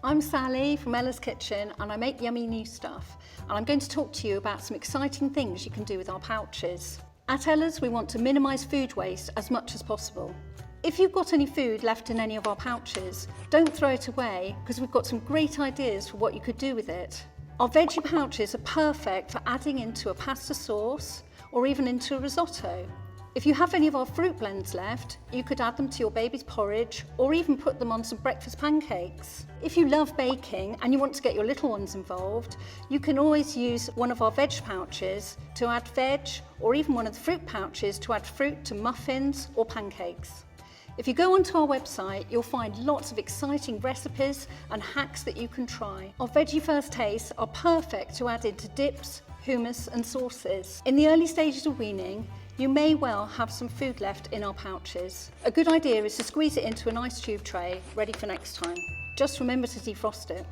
I'm Sally from Ella's Kitchen and I make yummy new stuff, and I'm going to talk to you about some exciting things you can do with our pouches. At Ella's we want to minimise food waste as much as possible. If you've got any food left in any of our pouches, don't throw it away because we've got some great ideas for what you could do with it. Our veggie pouches are perfect for adding into a pasta sauce or even into a risotto. If you have any of our fruit blends left, you could add them to your baby's porridge or even put them on some breakfast pancakes. If you love baking and you want to get your little ones involved, you can always use one of our veg pouches to add veg, or even one of the fruit pouches to add fruit to muffins or pancakes. If you go onto our website, you'll find lots of exciting recipes and hacks that you can try. Our veggie first tastes are perfect to add into dips, hummus and sauces. In the early stages of weaning, you may well have some food left in our pouches. A good idea is to squeeze it into an ice cube tray ready for next time. Just remember to defrost it.